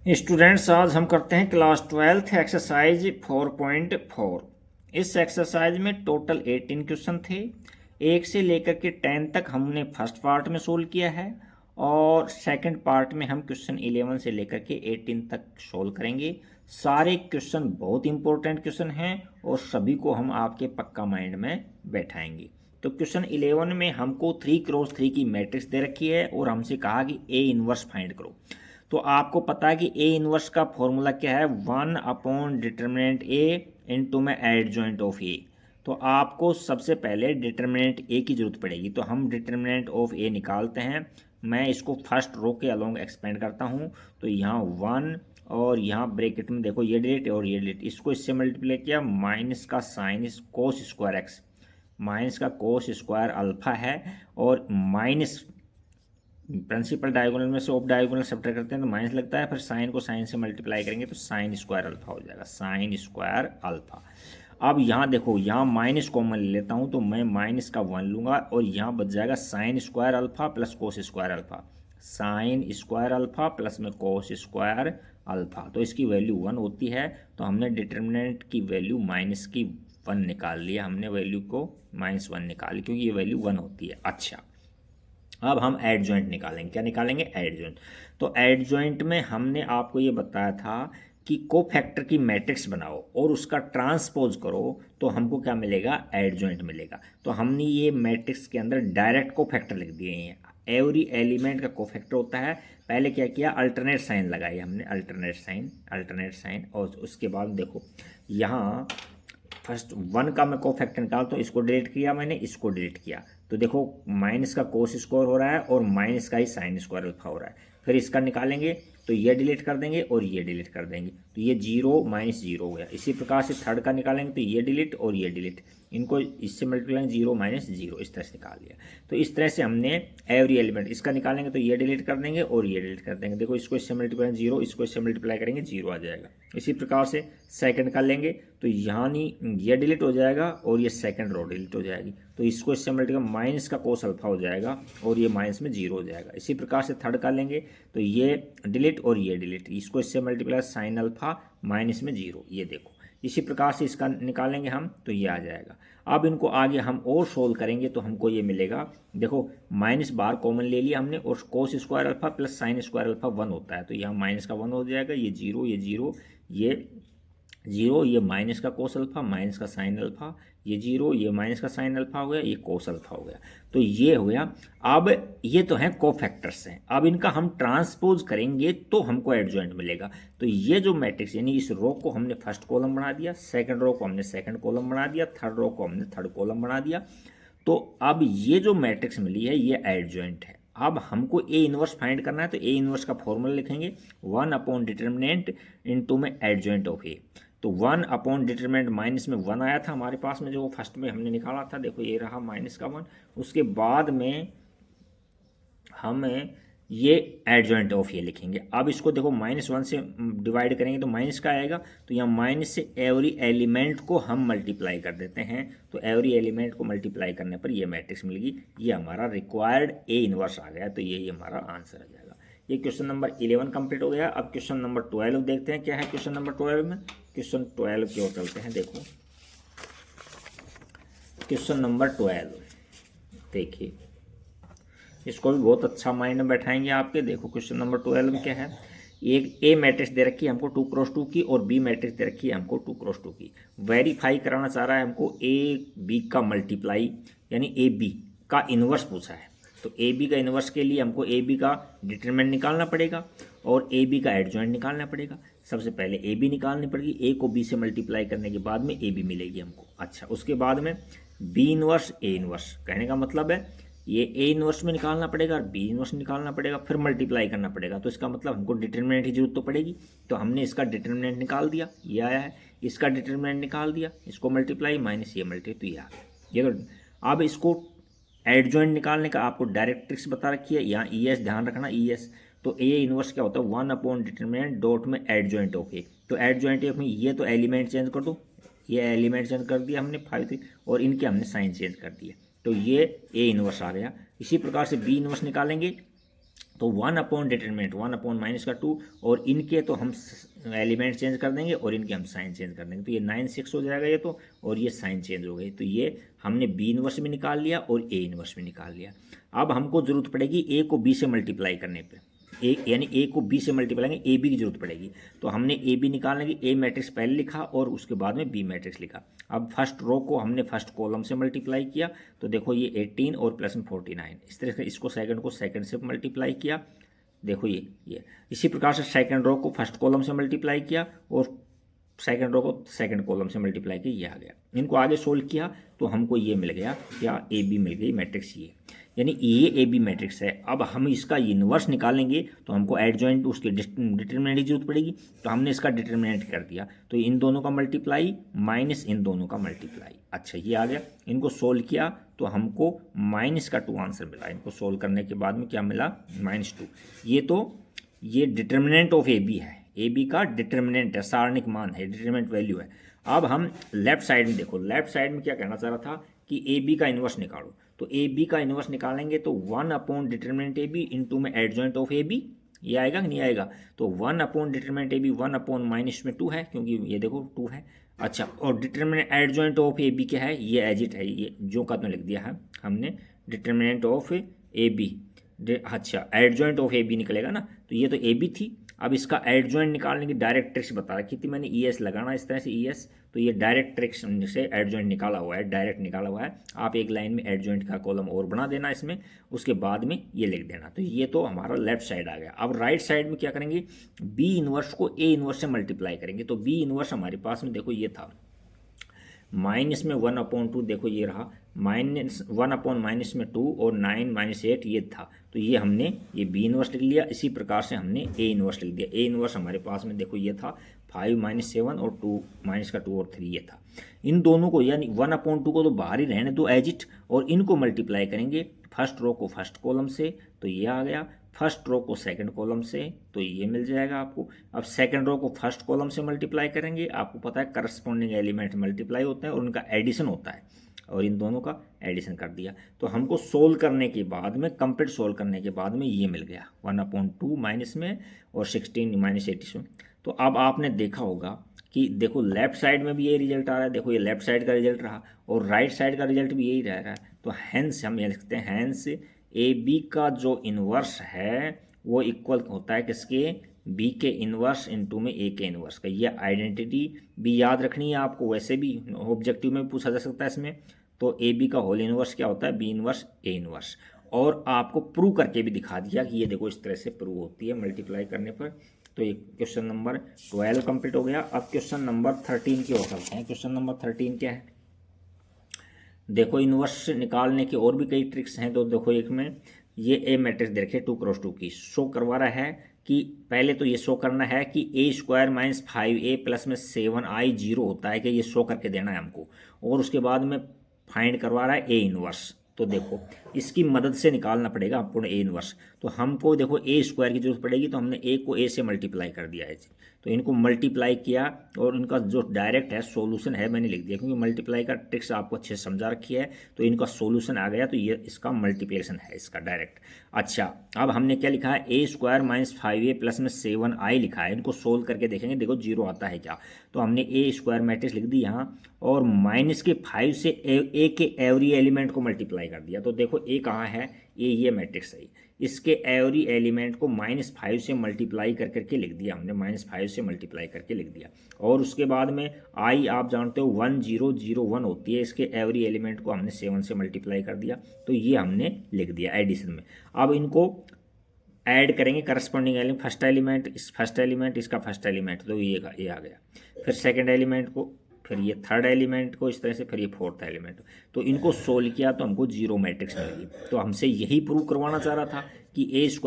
Students, आज हम करते हैं क्लास 12th एक्सरसाइज 4.4। इस एक्सरसाइज में टोटल 18 क्वेश्चन थे। 1 से लेकर के 10 तक हमने फर्स्ट पार्ट में सोल्व किया है और सेकंड पार्ट में हम क्वेश्चन 11 से लेकर के 18 तक सोल्व करेंगे। सारे क्वेश्चन बहुत इंपॉर्टेंट क्वेश्चन हैं और सभी को हम आपके पक्का माइंड में बैठाएंगे। तो क्वेश्चन 11 में हमको 3x3 की मैट्रिक्स दे रखी है और हमसे कहा कि ए इनवर्स फाइंड करो। तो आपको पता है कि ए इनवर्स का फॉर्मूला क्या है, 1/डिटर्मिनेंट ए इंटू में एडजॉइंट ऑफ ए। तो आपको सबसे पहले डिटर्मिनेंट ए की जरूरत पड़ेगी, तो हम डिटर्मिनेंट ऑफ ए निकालते हैं। मैं इसको फर्स्ट रो के अलोंग एक्सपेंड करता हूँ। तो यहाँ 1 और यहाँ ब्रैकेट में देखो ये डिलीट और ये डिलीट, इसको इससे मल्टीप्लाई किया, माइनस का साइन इस कोस स्क्वायर एक्स, माइनस का कोस स्क्वायर अल्फा है और माइनस प्रिंसिपल डायगोनल में से ऑफ डायगोनल सब्ट्रैक्ट करते हैं तो माइनस लगता है, फिर साइन को साइन से मल्टीप्लाई करेंगे तो साइन स्क्वायर अल्फा हो जाएगा, साइन स्क्वायर अल्फा। अब यहाँ देखो, यहाँ माइनस कॉमन ले लेता हूँ तो मैं माइनस का 1 लूँगा और यहाँ बच जाएगा sine square alpha plus cos square alpha, sine square alpha plus में कोस स्क्वायर अल्फा। तो इसकी वैल्यू 1 होती है, तो हमने डिटर्मिनेंट की वैल्यू माइनस की 1 निकाल लिया, हमने वैल्यू को -1 निकाली क्योंकि ये वैल्यू 1 होती है। अच्छा, अब हम एडजॉइंट निकालेंगे। क्या निकालेंगे? एडजॉइंट। तो एडजॉइंट में हमने आपको ये बताया था कि कोफैक्टर की मैट्रिक्स बनाओ और उसका ट्रांसपोज करो तो हमको क्या मिलेगा? एडजॉइंट मिलेगा। तो हमने ये मैट्रिक्स के अंदर डायरेक्ट कोफैक्टर लिख दिए हैं। एवरी एलिमेंट का कोफैक्टर होता है। पहले क्या किया? अल्टरनेट साइन लगाई हमने, अल्टरनेट साइन और उसके बाद देखो यहाँ फर्स्ट 1 का मैं कोफैक्टर निकालता हूँ, इसको डिलीट किया मैंने, इसको डिलीट किया तो देखो माइनस का कोस स्क्वायर हो रहा है और माइनस का ही साइन स्क्वायर अल्फा हो रहा है। फिर इसका निकालेंगे तो ये डिलीट कर देंगे और ये डिलीट कर देंगे तो ये 0 -0 हो गया। इसी प्रकार से थर्ड का निकालेंगे तो ये डिलीट और ये डिलीट, इनको इससे मल्टीप्लाई 0 -0 इस तरह से निकाल लिया। तो इस तरह से हमने एवरी एलिमेंट, इसका निकालेंगे तो ये डिलीट कर देंगे और ये डिलीट कर देंगे। देखो इसको इससे मल्टीप्लाई 0, इसको इससे मल्टीप्लाई करेंगे 0 आ जाएगा। इसी प्रकार से सेकंड का लेंगे तो यहाँ नहीं ये डिलीट हो जाएगा और ये सेकंड रो डिलीट हो जाएगी तो इसको इससे मल्टीप्लाई माइनस का कोस अल्फा हो जाएगा और ये माइनस में 0 हो जाएगा। इसी प्रकार से थर्ड का लेंगे तो ये डिलीट और ये डिलीट, इसको इससे मल्टीप्लाई साइन अल्फा माइनस में 0, ये देखो। इसी प्रकार से इसका निकालेंगे हम तो ये आ जाएगा। अब इनको आगे हम और सोल्व करेंगे तो हमको ये मिलेगा, देखो माइनस बार कॉमन ले लिया हमने और cos square alpha plus sine square alpha 1 होता है तो यहाँ माइनस का 1 हो जाएगा, ये 0 ये 0 ये 0, ये माइनस का कोस अल्फा माइनस का साइन अल्फा, ये 0 ये माइनस का साइन अल्फा हो गया, ये कोस अल्फा हो गया। तो ये हो गया। अब ये तो हैं कोफैक्टर्स हैं, अब इनका हम ट्रांसपोज करेंगे तो हमको एडजॉइंट मिलेगा। तो ये जो मैट्रिक्स यानी इस रो को हमने फर्स्ट कॉलम बना दिया, सेकंड रो को हमने सेकंड कॉलम बना दिया, थर्ड रो को हमने थर्ड कॉलम बना दिया। तो अब ये जो मैट्रिक्स मिली है ये एडजॉइंट है। अब हमको ए इनवर्स फाइंड करना है तो ए इनवर्स का फॉर्मूला लिखेंगे 1/डिटर्मिनेंट इनटू में एडजॉइंट ऑफ ए। तो 1/डिटर्मिनेंट माइनस में 1 आया था हमारे पास में, जो फर्स्ट में हमने निकाला था, देखो ये रहा माइनस का 1। उसके बाद में हमें ये एडजॉइंट ऑफ ये लिखेंगे। अब इसको देखो -1 से डिवाइड करेंगे तो माइनस का आएगा, तो यहाँ माइनस से एवरी एलिमेंट को हम मल्टीप्लाई कर देते हैं तो एवरी एलिमेंट को मल्टीप्लाई करने पर ये मैट्रिक्स मिलेगी। ये हमारा रिक्वायर्ड ए इनवर्स आ गया, तो ये हमारा आंसर आ जाएगा। ये क्वेश्चन नंबर 11 कंप्लीट हो गया। अब क्वेश्चन नंबर 12 देखते हैं क्या है क्वेश्चन नंबर 12 में। क्वेश्चन 12 की ओर चलते हैं। देखो क्वेश्चन नंबर 12 देखिए, इसको भी बहुत अच्छा माइंड में बैठाएंगे आपके। देखो क्वेश्चन नंबर 12 में क्या है, एक ए मैट्रिक्स दे रखी है हमको 2x2 की और बी मैट्रिक्स दे रखी है हमको 2x2 की। वेरीफाई कराना चाह रहा है हमको ए बी का मल्टीप्लाई, यानी ए बी का इन्वर्स पूछा है। तो ए बी का इन्वर्स के लिए हमको ए बी का डिटरमिनेंट निकालना पड़ेगा और ए बी का एडजॉइंट निकालना पड़ेगा। सबसे पहले ए बी निकालनी पड़ेगी, ए को बी से मल्टीप्लाई करने के बाद में ए बी मिलेगी हमको। अच्छा, उसके बाद में बी इन्वर्स ए इन्वर्स, कहने का मतलब है ये ए इन्वर्स में निकालना पड़ेगा और बी इन्वर्स निकालना पड़ेगा, फिर मल्टीप्लाई करना पड़ेगा। तो इसका मतलब हमको डिटरमिनेंट की जरूरत तो पड़ेगी। तो हमने इसका डिटरमिनेंट निकाल दिया, ये आया है। इसका डिटरमिनेंट निकाल दिया, इसको मल्टीप्लाई माइनस ये मल्टीप्लाई, तो ये आ गया। ये तो अब इसको एडजॉइंट निकालने का आपको डायरेक्ट ट्रिक्स बता रखी है। यहाँ ई एस ध्यान रखना, ई एस। तो ए इन्वर्स क्या होता है? 1/डिटरमिनेंट डॉट में एडजॉइंट ऑफ ए। तो एडजॉइंट ऑफ में ये तो एलिमेंट चेंज कर दो, ये एलिमेंट चेंज कर दिया हमने 5 3 और इनके हमने साइन चेंज कर दिए, तो ये ए इन्वर्स आ गया। इसी प्रकार से बी इन्वर्स निकालेंगे तो 1 अपॉन डिटरमिनेंट 1/-2, और इनके तो हम एलिमेंट चेंज कर देंगे और इनके हम साइन चेंज कर देंगे। तो ये 9/6 हो जाएगा ये तो, और ये साइन चेंज हो गई। तो ये हमने बी इनवर्स भी निकाल लिया और ए इनवर्स भी निकाल लिया। अब हमको ज़रूरत पड़ेगी ए को बी से मल्टीप्लाई करने पे, ए यानी ए को बी से मल्टीप्लाई करेंगे, ए बी की जरूरत पड़ेगी। तो हमने ए बी निकालने की ए मैट्रिक्स पहले लिखा और उसके बाद में बी मैट्रिक्स लिखा। अब फर्स्ट रो को हमने फर्स्ट कॉलम से मल्टीप्लाई किया, तो देखो ये 18 और प्लस में 49, इस तरह से इसको सेकंड को सेकंड से मल्टीप्लाई किया। देखो ये इसी प्रकार से सेकंड रो को फर्स्ट कॉलम से मल्टीप्लाई किया और सेकंड रो को सेकंड कॉलम से मल्टीप्लाई किया, ये आ गया। इनको आगे सोल्व किया तो हमको ये मिल गया, क्या ए बी मिल गई मैट्रिक्स ये, यानी ये ए बी मैट्रिक्स है। अब हम इसका इन्वर्स निकालेंगे तो हमको एडजॉइंट उसके डिटरमिनेंट की जरूरत पड़ेगी, तो हमने इसका डिटरमिनेंट कर दिया। तो इन दोनों का मल्टीप्लाई माइनस इन दोनों का मल्टीप्लाई, अच्छा ये आ गया। इनको सोल्व किया तो हमको -2 आंसर मिला। इनको सोल्व करने के बाद में क्या मिला, -2। ये तो ये डिटरमिनेंट ऑफ ए बी है, ए बी का डिटरमिनेंट है, सारणिक मान है, डिटरमिनेंट वैल्यू है। अब हम लेफ्ट साइड में देखो, लेफ्ट साइड में क्या कहना चाह रहा था कि ए बी का इन्वर्स निकालो। तो ए बी का इन्वर्स निकालेंगे तो 1/डिटरमिनेंट ए बी इंटू में एडजॉइंट ऑफ ए बी, ये आएगा कि नहीं आएगा। तो 1/डिटरमिनेंट ए बी 1/-2 है, क्योंकि ये देखो 2 है। अच्छा, और determinant adjoint of A B क्या है, ये एजिट है, ये जो का तो लिख दिया है हमने, डिटरमिनेंट ऑफ ए बी। अच्छा, एडजॉइंट ऑफ ए बी निकलेगा ना, तो ये तो ए बी थी। अब इसका एडजॉइंट निकालने की डायरेक्ट ट्रिक्स बता रखी थी मैंने, ई एस लगाना इस तरह से, ई एस। तो ये डायरेक्ट ट्रिक्स से एडजॉइंट निकाला हुआ है, डायरेक्ट निकाला हुआ है। आप एक लाइन में एडजॉइंट का कॉलम और बना देना इसमें, उसके बाद में ये लिख देना। तो ये तो हमारा लेफ्ट साइड आ गया। अब राइट साइड में क्या करेंगे, बी इनवर्स को ए इनवर्स से मल्टीप्लाई करेंगे। तो बी इनवर्स हमारे पास में देखो ये था, माइनस में 1/2, देखो ये रहा, -1/-2 और 9 - 8 ये था। तो ये हमने ये बी इनवर्स लिख लिया। इसी प्रकार से हमने ए इनवर्स लिख दिया। ए इनवर्स हमारे पास में देखो ये था 5 - 7 और 2 -2 और 3 ये था। इन दोनों को यानी 1/2 को तो बाहर ही रहने दो एजिट, और इनको मल्टीप्लाई करेंगे फर्स्ट रो को फर्स्ट कॉलम से, तो ये आ गया। फर्स्ट रो को सेकंड कॉलम से, तो ये मिल जाएगा आपको। अब सेकंड रो को फर्स्ट कॉलम से मल्टीप्लाई करेंगे, आपको पता है करस्पॉन्डिंग एलिमेंट मल्टीप्लाई होते हैं और उनका एडिशन होता है, और इन दोनों का एडिशन कर दिया। तो हमको सोल्व करने के बाद में, कंप्लीट सोल्व करने के बाद में ये मिल गया 1/2 माइनस में और 16 -87। तो अब आपने देखा होगा कि देखो लेफ्ट साइड में भी यही रिजल्ट आ रहा है, देखो ये लेफ्ट साइड का रिजल्ट रहा और राइट साइड का रिजल्ट भी यही रह रहा है। तो हैंस हम ये लिखते हैं, हैंस ए बी का जो इन्वर्स है वो इक्वल होता है किसके, बी के इन्वर्स इंटू में ए के इन्वर्स का। ये आइडेंटिटी भी याद रखनी है आपको, वैसे भी ऑब्जेक्टिव में भी पूछा जा सकता है इसमें। तो ए बी का होल इन्वर्स क्या होता है, बी इन्वर्स ए इन्वर्स। और आपको प्रूव करके भी दिखा दिया कि ये देखो इस तरह से प्रूव होती है मल्टीप्लाई करने पर। तो ये क्वेश्चन नंबर 12 कंप्लीट हो गया। अब क्वेश्चन नंबर 13 की ओर चलते हैं। क्वेश्चन नंबर 13 क्या है, देखो इन्वर्स निकालने की और भी कई ट्रिक्स हैं। तो देखो एक में ये ए मैट्रिक्स देखे 2x2 की शो करवा रहा है कि पहले तो ये शो करना है कि a² - 5a प्लस में 7i 0 होता है, कि ये शो करके देना है हमको। और उसके बाद में फाइंड करवा रहा है ए इन्वर्स। तो देखो इसकी मदद से निकालना पड़ेगा आपको ए इन्वर्स। तो हमको देखो a² की जरूरत पड़ेगी, तो हमने a को a से मल्टीप्लाई कर दिया है। तो इनको मल्टीप्लाई किया और इनका जो डायरेक्ट है सॉल्यूशन है मैंने लिख दिया, क्योंकि मल्टीप्लाई का ट्रिक्स आपको अच्छे से समझा रखी है। तो इनका सॉल्यूशन आ गया, तो ये इसका मल्टीप्लिकेशन है इसका डायरेक्ट। अच्छा, अब हमने क्या लिखा है, a² - 5a प्लस में 7i लिखा है। इनको सोल्व करके देखेंगे, देखो 0 आता है क्या। तो हमने a² मैट्रिक्स लिख दी यहाँ, और -5 से ए के एवरी एलिमेंट को मल्टीप्लाई कर दिया। तो देखो ए कहाँ है, ये मैट्रिक्स है, इसके एवरी एलिमेंट को -5 से मल्टीप्लाई कर करके लिख दिया हमने, -5 से मल्टीप्लाई करके लिख दिया। और उसके बाद में आई आप जानते हो 1001 होती है, इसके एवरी एलिमेंट को हमने 7 से मल्टीप्लाई कर दिया। तो ये हमने लिख दिया एडिशन में। अब इनको ऐड करेंगे, करस्पॉन्डिंग एलिमेंट, फर्स्ट एलिमेंट इस फर्स्ट एलिमेंट इसका फर्स्ट एलिमेंट, तो ये आ गया। फिर सेकेंड एलिमेंट को, फिर ये थर्ड एलिमेंट को, इस तरह से फिर ये फोर्थ एलिमेंट। तो इनको सोल्व किया तो हमको 0 मैट्रिक्स मिलेगी। तो हमसे यही प्रूव करवाना चाह रहा था कि a² -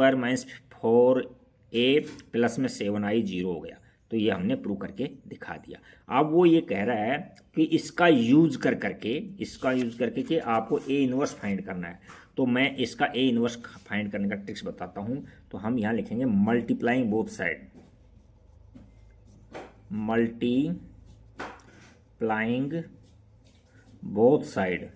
4a प्लस में 7i 0 हो गया। तो ये हमने प्रूव करके दिखा दिया। अब वो ये कह रहा है कि इसका यूज करके कि आपको ए इन्वर्स फाइंड करना है। तो मैं इसका ए इन्वर्स फाइंड करने का ट्रिक्स बताता हूँ। तो हम यहाँ लिखेंगे multiplying both side,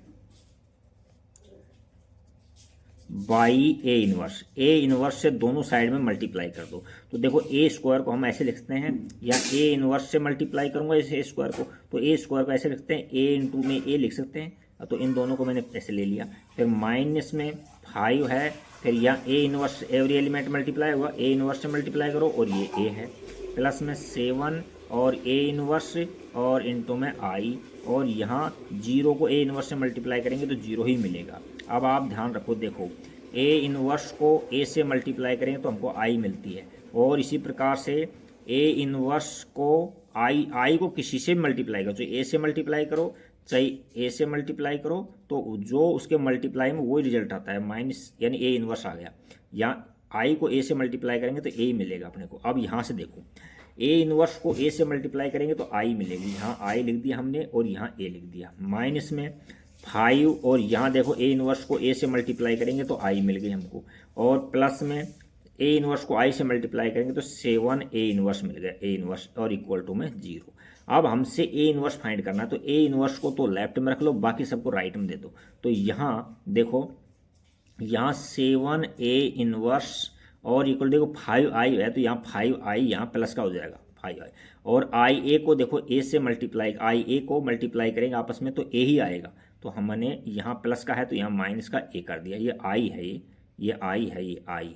by A inverse. A inverse से दोनों साइड में मल्टीप्लाई कर दो। तो देखो ए स्क्वायर को हम ऐसे लिख सकते हैं, या ए इनवर्स से मल्टीप्लाई करूंगा इस ए स्क्वायर को, तो ए स्क्वायर को ऐसे लिखते हैं, ए इंटू में ए लिख सकते हैं। तो इन दोनों को मैंने ऐसे ले लिया। फिर माइनस में 5 है, फिर यहाँ A inverse every element multiply हुआ, ए इनवर्स से मल्टीप्लाई करो और ये ए है, प्लस में 7 और ए इनवर्स और इंटू में आई, और यहाँ 0 को ए इनवर्स से मल्टीप्लाई करेंगे तो 0 ही मिलेगा। अब आप ध्यान रखो, देखो ए इनवर्स को ए से मल्टीप्लाई करेंगे तो हमको आई मिलती है, और इसी प्रकार से ए इनवर्स को आई को किसी से मल्टीप्लाई करो, चाहे ए से मल्टीप्लाई करो चाहे ए से मल्टीप्लाई करो, तो जो उसके मल्टीप्लाई में वही रिजल्ट आता है, माइनस यानी ए इनवर्स आ गया। या आई को ए से मल्टीप्लाई करेंगे तो ए ही मिलेगा अपने को। अब यहाँ से देखो, ए इनवर्स को ए से मल्टीप्लाई करेंगे तो आई मिलेगी, यहाँ आई लिख दिया हमने और यहाँ ए लिख दिया, माइनस में 5 और यहाँ देखो ए इनवर्स को ए से मल्टीप्लाई करेंगे तो आई मिल गई हमको, और प्लस में ए इनवर्स को आई से मल्टीप्लाई करेंगे तो 7 ए इनवर्स मिल गया, ए इनवर्स और इक्वल टू में 0। अब हमसे ए इनवर्स फाइंड करना है, तो ए इनवर्स को तो लेफ्ट में रख लो, बाकी सबको राइट में दे दो। तो यहाँ देखो, यहाँ 7 ए इनवर्स और इक्वल देखो 5 आई है, तो यहाँ 5 आई यहाँ प्लस का हो जाएगा 5 आई, और आई ए को देखो ए से मल्टीप्लाई, आई ए को मल्टीप्लाई करेंगे आपस में तो ए ही आएगा। तो हमने यहाँ प्लस का है तो यहाँ माइनस का ए कर दिया, ये आई है, ये आई है, ये आई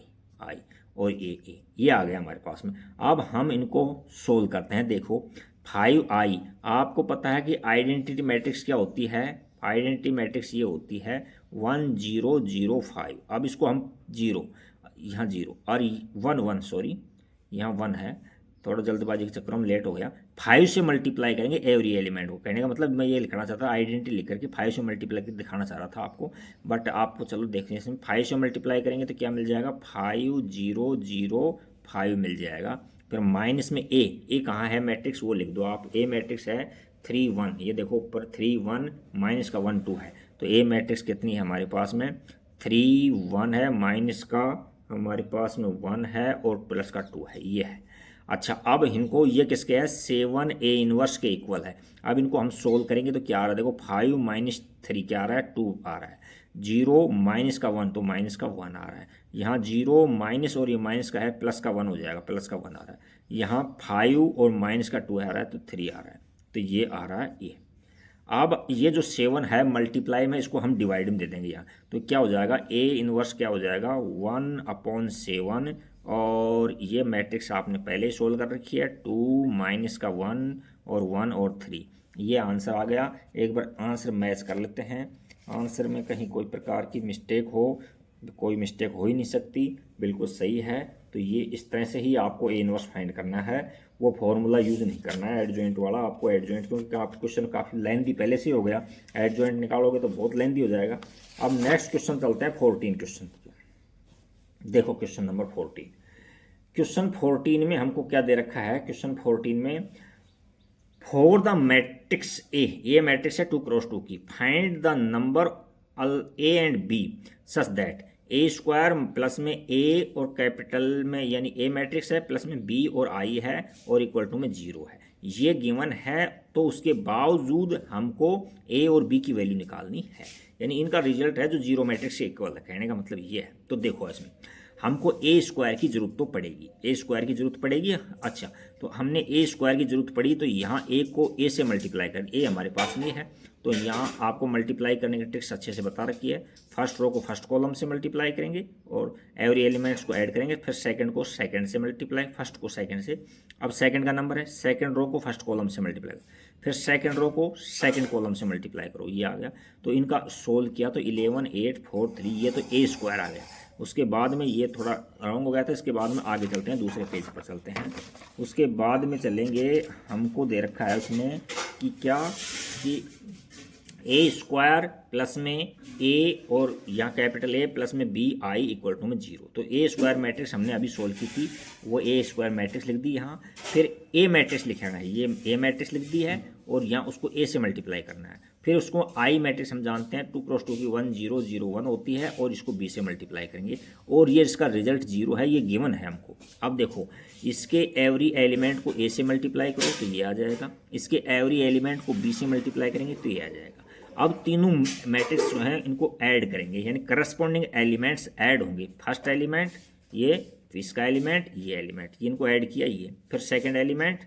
और ये आ गया हमारे पास में। अब हम इनको सोल्व करते हैं। देखो 5i, आपको पता है कि आइडेंटिटी मैट्रिक्स क्या होती है, आइडेंटिटी मैट्रिक्स ये होती है 1 0 0 5। अब इसको हम 0, यहाँ 0 और 1 सॉरी यहाँ 1 है, थोड़ा जल्दबाजी के चक्कर में लेट हो गया। 5 से मल्टीप्लाई करेंगे एवरी एलिमेंट को, कहने का मतलब मैं ये लिखना चाहता था, आइडेंटिटी लिख करके 5 से मल्टीप्लाई करके दिखाना चाह रहा था आपको, बट आपको चलो देखने से 5 से मल्टीप्लाई करेंगे तो क्या मिल जाएगा, 5 0 0 5 मिल जाएगा। फिर माइनस में ए कहाँ है मैट्रिक्स वो लिख दो आप, ए मैट्रिक्स है 3 1, ये देखो ऊपर 3 1 माइनस का 1 2 है, तो ए मैट्रिक्स कितनी है हमारे पास में 3 1 है, माइनस का हमारे पास में 1 है और प्लस का 2 है, ये है। अच्छा, अब इनको ये किसके है 7 ए इनवर्स के इक्वल है। अब इनको हम सोल्व करेंगे तो क्या आ रहा है, देखो 5 माइनस 3 क्या आ रहा है 2 आ रहा है, 0 माइनस का 1 तो माइनस का 1 आ रहा है, यहाँ 0 माइनस और ये माइनस का है प्लस का 1 हो जाएगा, प्लस का 1 आ रहा है, यहाँ 5 और माइनस का 2 आ रहा है तो 3 आ रहा है, तो ये आ रहा है ये। अब ये जो 7 है मल्टीप्लाई में इसको हम डिवाइड में दे देंगे यहाँ, तो क्या हो जाएगा ए इनवर्स क्या हो जाएगा 1/7, और ये मैट्रिक्स आपने पहले ही सोल्व कर रखी है, 2 माइनस का 1 और 1 और 3, ये आंसर आ गया। एक बार आंसर मैच कर लेते हैं, आंसर में कहीं कोई प्रकार की मिस्टेक हो, कोई मिस्टेक हो ही नहीं सकती, बिल्कुल सही है। तो ये इस तरह से ही आपको ए इनवर्स फाइंड करना है, वो फॉर्मूला यूज़ नहीं करना है एडजॉइंट वाला, आपको एडजॉइंट, क्योंकि आप क्वेश्चन काफ़ी लेंथी पहले से ही हो गया, एडजॉइंट निकालोगे तो बहुत लेंथी हो जाएगा। अब नेक्स्ट क्वेश्चन चलते हैं 14 क्वेश्चन। देखो क्वेश्चन नंबर 14, क्वेश्चन 14 में हमको क्या दे रखा है, क्वेश्चन 14 में फॉर द मैट्रिक्स ए, ये मैट्रिक्स है 2 क्रॉस 2 की, find the number A and B such that A square plus में ए और कैपिटल में यानी ए मैट्रिक्स है, प्लस में बी और आई है और इक्वल टू में 0 है, ये गिवन है। तो उसके बावजूद हमको ए और बी की वैल्यू निकालनी है, यानी इनका रिजल्ट है जो 0 मैट्रिक्स से इक्वल है, कहने का मतलब ये है। तो देखो इसमें हमको ए स्क्वायर की जरूरत तो पड़ेगी, ए स्क्वायर की जरूरत पड़ेगी। अच्छा, तो हमने ए स्क्वायर की जरूरत पड़ी तो यहाँ ए को ए से मल्टीप्लाई कर, ए हमारे पास नहीं है, तो यहाँ आपको मल्टीप्लाई करने की ट्रिक्स अच्छे से बता रखी है। फर्स्ट रो को फर्स्ट कॉलम से मल्टीप्लाई करेंगे और एवरी एलिमेंट्स को ऐड करेंगे, फिर सेकंड को सेकंड से मल्टीप्लाई, फर्स्ट को सेकंड से। अब सेकंड का नंबर है, सेकंड रो को फर्स्ट कॉलम से मल्टीप्लाई, फिर सेकंड रो को सेकंड कॉलम से मल्टीप्लाई करो, ये आ गया। तो इनका सोल्व किया तो 11 8 4 3, ये तो ए स्क्वायर आ गया। उसके बाद में ये थोड़ा रॉन्ग हो गया था, इसके बाद में आगे चलते हैं, दूसरे पेज पर चलते हैं। उसके बाद में चलेंगे, हमको दे रखा है उसमें कि क्या कि ए स्क्वायर प्लस में ए और यहाँ कैपिटल ए प्लस में बी आई इक्वल टू में 0। तो ए स्क्वायर मैट्रिक्स हमने अभी सोल्व की थी, वो ए स्क्वायर मैट्रिक्स लिख दी यहाँ। फिर ए मैट्रिक्स लिखना है, ये ए मैट्रिक्स लिख दी है और यहाँ उसको ए से मल्टीप्लाई करना है। फिर उसको आई मैट्रिक्स हम जानते हैं 2 क्रॉस 2 की 1 0 0 1 होती है और इसको बी से मल्टीप्लाई करेंगे और ये इसका रिजल्ट 0 है, ये गिवन है हमको। अब देखो इसके एवरी एलिमेंट को ए से मल्टीप्लाई करो तो ये आ जाएगा, इसके एवरी एलिमेंट को बी से मल्टीप्लाई करेंगे तो ये आ जाएगा। अब तीनों मैट्रिक्स जो हैं इनको ऐड करेंगे, यानी करस्पॉन्डिंग एलिमेंट्स ऐड होंगे। फर्स्ट एलिमेंट ये, फिर इसका एलिमेंट, ये एलिमेंट, ये इनको ऐड किया, ये फिर सेकंड एलिमेंट,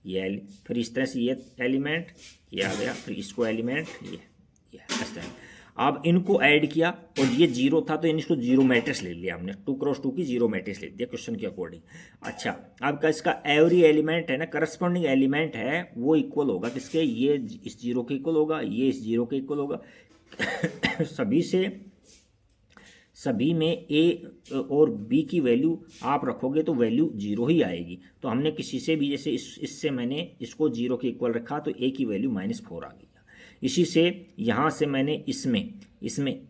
ये फिर इस तरह से ये एलिमेंट ये आ गया, फिर इसको एलिमेंट ये इस तरह। अब इनको ऐड किया और ये जीरो था तो इसको जीरो मैट्रिक्स ले लिया हमने, 2x2 की जीरो मैट्रिक्स ले दिया क्वेश्चन के अकॉर्डिंग। अच्छा, अब का इसका एवरी एलिमेंट है ना, करस्पॉन्डिंग एलिमेंट है, वो इक्वल होगा किसके, ये इस जीरो के इक्वल होगा, ये इस जीरो के इक्वल होगा। सभी में ए और बी की वैल्यू आप रखोगे तो वैल्यू जीरो ही आएगी। तो हमने किसी से भी, जैसे इससे मैंने इसको जीरो के इक्वल रखा तो ए की वैल्यू -4 आ गई। इसी से यहाँ से मैंने इसमें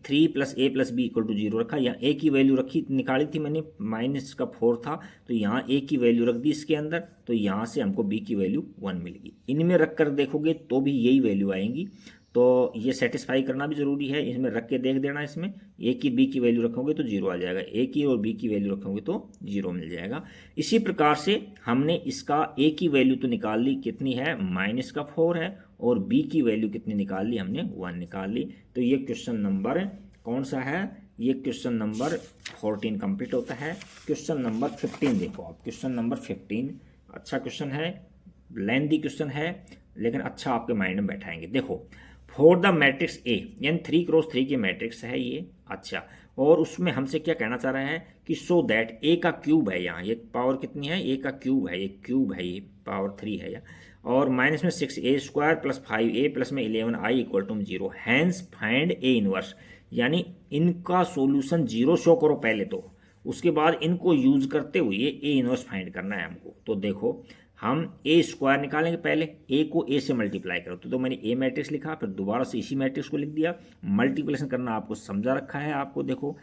3 + a + b = 0 रखा, यहाँ a की वैल्यू रखी, निकाली थी मैंने, -4 था तो यहाँ a की वैल्यू रख दी इसके अंदर, तो यहाँ से हमको b की वैल्यू 1 मिल गई। इनमें रख कर देखोगे तो भी यही वैल्यू आएंगी, तो ये सेटिस्फाई करना भी ज़रूरी है, इसमें रख के देख देना। इसमें a की b की वैल्यू रखोगे तो 0 आ जाएगा, a की और b की वैल्यू रखोगे तो 0 मिल जाएगा। इसी प्रकार से हमने इसका a की वैल्यू तो निकाल ली, कितनी है, -4 है, और b की वैल्यू कितनी निकाल ली हमने, 1 निकाल ली। तो ये क्वेश्चन नंबर कौन सा है, ये क्वेश्चन नंबर 14 कंप्लीट होता है। क्वेश्चन नंबर 15 देखो आप, क्वेश्चन नंबर 15 अच्छा क्वेश्चन है, लेंथी क्वेश्चन है, लेकिन अच्छा आपके माइंड में बैठाएंगे। देखो, फॉर द मैट्रिक्स ए, यानी 3x3 की मैट्रिक्स है ये। अच्छा, और उसमें हमसे क्या कहना चाह रहा है कि सो दैट ए का क्यूब है, यहाँ ये पावर कितनी है, ए का क्यूब है, ये क्यूब है, ये पावर 3 है या, और -6a² + 5a + 11i = 0, hence find A inverse. यानी इनका सॉल्यूशन 0 शो करो पहले, तो उसके बाद इनको यूज करते हुए ए इनवर्स फाइंड करना है हमको। तो देखो, हम a² निकालेंगे, पहले a को a से मल्टीप्लाई करो, तो मैंने a मैट्रिक्स लिखा, फिर दोबारा से इसी मैट्रिक्स को लिख दिया। मल्टीप्लिकेशन करना आपको समझा रखा है, आपको देखो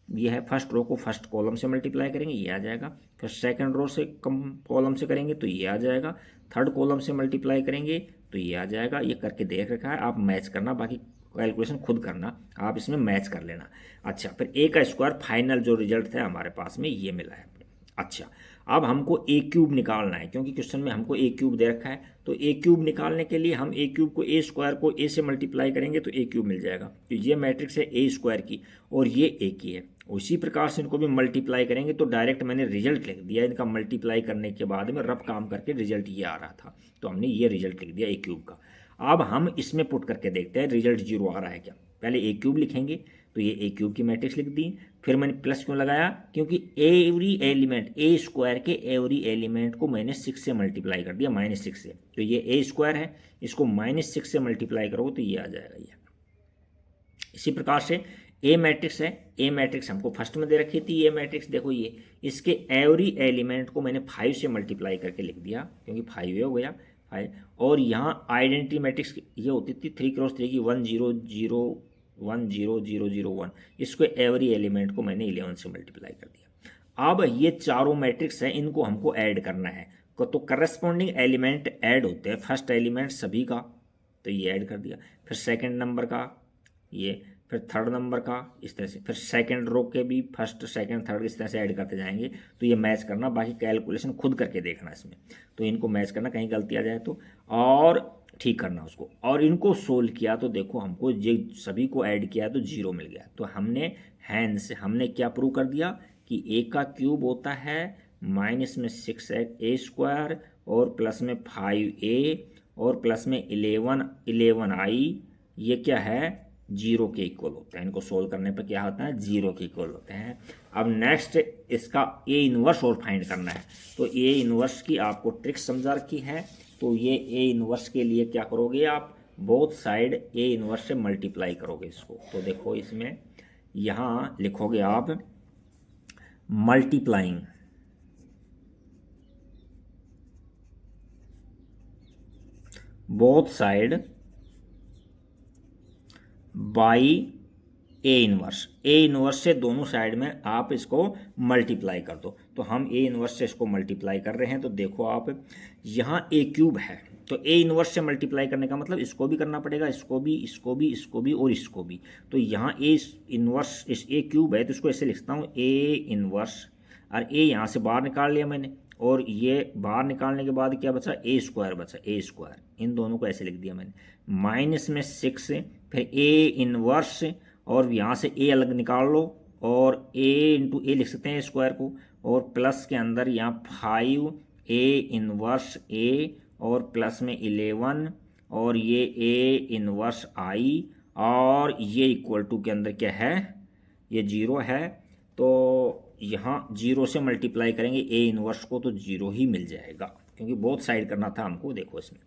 ये है, फर्स्ट रो को फर्स्ट कॉलम से मल्टीप्लाई करेंगे, ये आ जाएगा, फिर सेकंड रो से कम कॉलम से करेंगे तो ये आ जाएगा, थर्ड कॉलम से मल्टीप्लाई करेंगे तो ये आ जाएगा। ये करके देख रखा है, आप मैच करना, बाकी कैलकुलेशन खुद करना, आप इसमें मैच कर लेना। अच्छा, फिर a² फाइनल जो रिजल्ट है हमारे पास में ये मिला है। अच्छा, अब हमको a³ निकालना है, क्योंकि क्वेश्चन में हमको a³ दे रखा है, तो a³ निकालने के लिए हम a³ को a² को a से मल्टीप्लाई करेंगे तो a³ मिल जाएगा। तो ये मैट्रिक्स है a² की और ये a की है, उसी प्रकार से इनको भी मल्टीप्लाई करेंगे तो डायरेक्ट मैंने रिजल्ट लिख दिया। इनका मल्टीप्लाई करने के बाद में रफ काम करके रिजल्ट ये आ रहा था, तो हमने ये रिजल्ट लिख दिया a³ का। अब हम इसमें पुट करके देखते हैं रिजल्ट 0 आ रहा है क्या। पहले a³ लिखेंगे, तो ये a³ की मैट्रिक्स लिख दी। फिर मैंने प्लस क्यों लगाया, क्योंकि एवरी एलिमेंट a² के एवरी एलिमेंट को मैंने 6 से मल्टीप्लाई कर दिया, -6 से, तो ये a² है, इसको -6 से मल्टीप्लाई करोगे तो ये आ जाएगा ये। इसी प्रकार से ए मैट्रिक्स है, ए मैट्रिक्स हमको फर्स्ट में दे रखी थी, ये मैट्रिक्स देखो ये, इसके एवरी एलिमेंट को मैंने 5 से मल्टीप्लाई करके लिख दिया, क्योंकि 5 हो गया 5। और यहाँ आइडेंटिटी मैट्रिक्स ये होती थी 3x3 की 1 0 0 1 0 0 0 1, इसको एवरी एलिमेंट को मैंने 11 से मल्टीप्लाई कर दिया। अब ये चारों मैट्रिक्स हैं, इनको हमको ऐड करना है, तो करस्पॉन्डिंग एलिमेंट ऐड होते हैं। फर्स्ट एलिमेंट सभी का, तो ये ऐड कर दिया, फिर सेकंड नंबर का ये, फिर थर्ड नंबर का, इस तरह से, फिर सेकंड रो के भी फर्स्ट सेकंड थर्ड इस तरह से ऐड करते जाएंगे। तो ये मैच करना, बाकी कैलकुलेशन खुद करके देखना इसमें, तो इनको मैच करना, कहीं गलती आ जाए तो और ठीक करना उसको। और इनको सोल्व किया तो देखो हमको ये सभी को ऐड किया तो 0 मिल गया। तो हमने क्या प्रूव कर दिया कि a का क्यूब होता है -6a² और प्लस में 5a और प्लस में 11i, ये क्या है, 0 के इक्वल होते हैं। इनको सोल्व करने पर क्या होता है, 0 के इक्वल होते हैं। अब नेक्स्ट इसका ए इनवर्स और फाइंड करना है, तो ए इनवर्स की आपको ट्रिक समझा रखी है। तो ये ए इनवर्स के लिए क्या करोगे आप, बोथ साइड ए इनवर्स से मल्टीप्लाई करोगे इसको। तो देखो इसमें यहाँ लिखोगे आप multiplying both side by A inverse. A inverse से दोनों साइड में आप इसको मल्टीप्लाई कर दो। तो हम ए इनवर्स से इसको मल्टीप्लाई कर रहे हैं, तो देखो आप यहाँ a³ है, तो ए इनवर्स से मल्टीप्लाई करने का मतलब इसको भी करना पड़ेगा, इसको भी, इसको भी, इसको भी और इसको भी। तो यहाँ ए इनवर्स, इस a³ है तो इसको ऐसे लिखता हूँ ए इनवर्स, और ए यहाँ से बाहर निकाल लिया मैंने, और ये बाहर निकालने के बाद क्या बचा, a² बचा, a², इन दोनों को ऐसे लिख दिया मैंने, -6 से फिर ए इनवर्स, और यहाँ से ए अलग निकाल लो, और ए इंटू ए लिख सकते हैं स्क्वायर को, और प्लस के अंदर यहाँ 5 ए इनवर्स ए, और प्लस में 11, और ये ए इनवर्स आई, और ये इक्वल टू के अंदर क्या है, ये 0 है। तो यहाँ 0 से मल्टीप्लाई करेंगे ए इनवर्स को तो 0 ही मिल जाएगा, क्योंकि बोथ साइड करना था हमको। देखो इसमें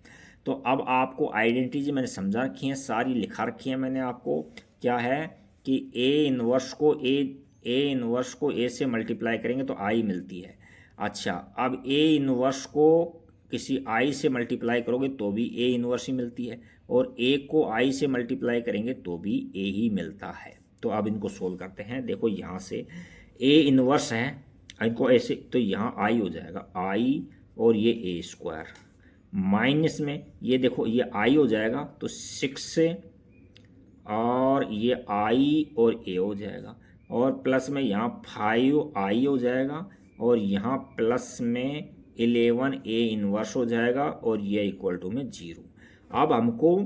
तो अब आपको आइडेंटिटी मैंने समझा रखी है, सारी लिखा रखी है मैंने आपको। क्या है कि ए इनवर्स को ए से मल्टीप्लाई करेंगे तो आई मिलती है। अच्छा, अब ए इनवर्स को किसी आई से मल्टीप्लाई करोगे तो भी ए इनवर्स ही मिलती है, और ए को आई से मल्टीप्लाई करेंगे तो भी ए ही मिलता है। तो अब इनको सोल्व करते हैं। देखो यहाँ से ए इनवर्स है, इनको ऐसे, तो यहाँ आई हो जाएगा आई, और ये ए स्क्वायर, माइनस में ये देखो ये आई हो जाएगा तो 6 से, और ये आई और ए हो जाएगा, और प्लस में यहाँ 5 आई हो जाएगा, और यहाँ प्लस में 11 ए इनवर्स हो जाएगा, और ये इक्वल टू में 0। अब हमको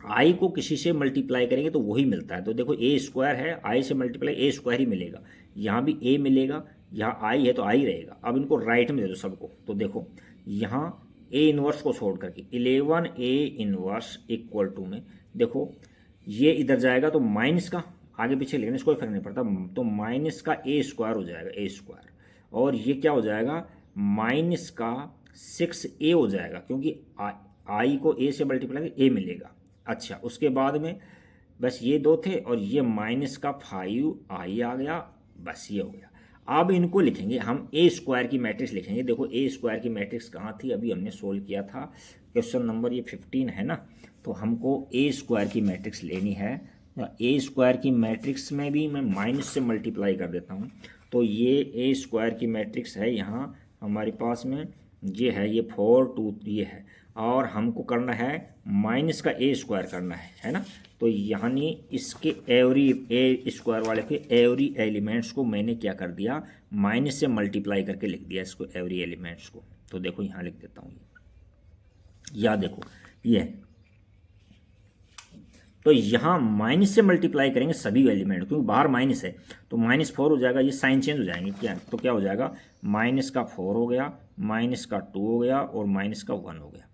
आई को किसी से मल्टीप्लाई करेंगे तो वही मिलता है। तो देखो ए स्क्वायर है, आई से मल्टीप्लाई ए स्क्वायर ही मिलेगा, यहाँ भी ए मिलेगा, यहाँ आई है तो आई रहेगा। अब इनको राइट में दे दो सबको, तो देखो यहाँ ए इनवर्स को छोड़ करके 11 ए इनवर्स इक्वल टू में, देखो ये इधर जाएगा तो माइनस का, आगे पीछे लेकिन इसको फर्क नहीं पड़ता, तो माइनस का ए स्क्वायर हो जाएगा, ए स्क्वायर, और ये क्या हो जाएगा माइनस का 6a हो जाएगा, क्योंकि आई को ए से मल्टीप्लाई ए मिलेगा। अच्छा, उसके बाद में बस ये दो थे, और ये माइनस का 5 आई आ गया, बस ये हो गया। अब इनको लिखेंगे हम, ए स्क्वायर की मैट्रिक्स लिखेंगे। देखो ए स्क्वायर की मैट्रिक्स कहाँ थी, अभी हमने सोल्व किया था, क्वेश्चन नंबर ये 15 है ना। तो हमको ए स्क्वायर की मैट्रिक्स लेनी है। ए स्क्वायर की मैट्रिक्स में भी मैं माइनस से मल्टीप्लाई कर देता हूँ। तो ये ए स्क्वायर की मैट्रिक्स है, यहाँ हमारे पास में ये है, ये 4 2 ये है, और हमको करना है माइनस का ए स्क्वायर करना है ना। तो यानी इसके एवरी ए स्क्वायर वाले के एवरी एलिमेंट्स को मैंने क्या कर दिया, माइनस से मल्टीप्लाई करके लिख दिया इसको, एवरी एलिमेंट्स को। तो देखो यहाँ लिख देता हूँ, या देखो ये, तो यहाँ माइनस से मल्टीप्लाई करेंगे सभी एलिमेंट, क्योंकि बाहर माइनस है, तो -4 हो जाएगा, ये साइन चेंज हो जाएंगे क्या, तो क्या हो जाएगा माइनस का 4 हो गया, माइनस का 2 हो गया, और माइनस का 1 हो गया।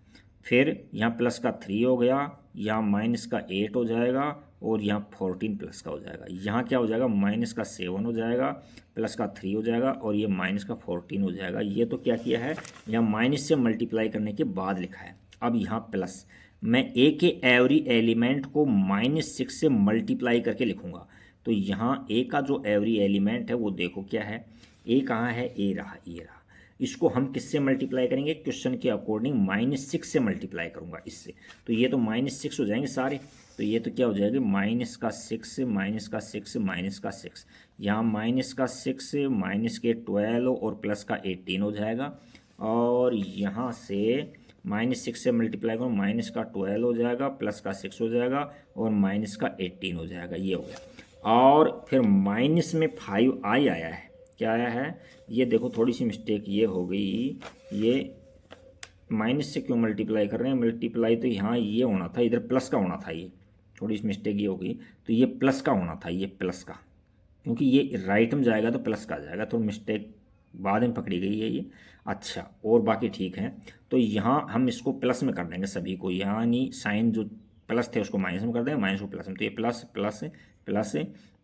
फिर यहाँ प्लस का 3 हो गया, यहाँ माइनस का 8 हो जाएगा, और यहाँ 14 प्लस का हो जाएगा। यहाँ क्या हो जाएगा माइनस का 7 हो जाएगा, प्लस का 3 हो जाएगा, और ये माइनस का 14 हो जाएगा। ये तो क्या किया है, यहाँ माइनस से मल्टीप्लाई करने के बाद लिखा है। अब यहाँ प्लस, मैं ए के एवरी एलिमेंट को -6 से मल्टीप्लाई करके लिखूंगा। तो यहाँ ए का जो एवरी एलिमेंट है वो देखो क्या है, ए कहाँ है, ए रहा, ये रहा। इसको हम किससे मल्टीप्लाई करेंगे, क्वेश्चन के अकॉर्डिंग -6 से मल्टीप्लाई करूंगा इससे। तो ये तो -6 हो जाएंगे सारे, तो ये तो क्या हो जाएगा माइनस का 6 माइनस का 6 माइनस का 6, यहाँ माइनस का 6 माइनस के 12 और प्लस का 18 हो जाएगा, और यहाँ से -6 से मल्टीप्लाई करो, माइनस का 12 हो जाएगा, प्लस का 6 हो जाएगा, और माइनस का 18 हो जाएगा, ये हो गया। और फिर माइनस में 5 आई आया है, क्या आया है, ये देखो थोड़ी सी मिस्टेक ये हो गई, ये माइनस से क्यों मल्टीप्लाई कर रहे हैं, मल्टीप्लाई तो यहाँ ये होना था, इधर प्लस का होना था, ये थोड़ी सी मिस्टेक ये हो गई, तो ये प्लस का होना था, ये प्लस का, क्योंकि ये राइट में जाएगा तो प्लस का आ जाएगा, तो मिस्टेक बाद में पकड़ी गई है ये। अच्छा, और बाकी ठीक है। तो यहाँ हम इसको प्लस में कर देंगे सभी को, यानी साइन जो प्लस थे उसको माइनस में कर देंगे, माइनस को प्लस में, तो ये प्लस प्लस प्लस,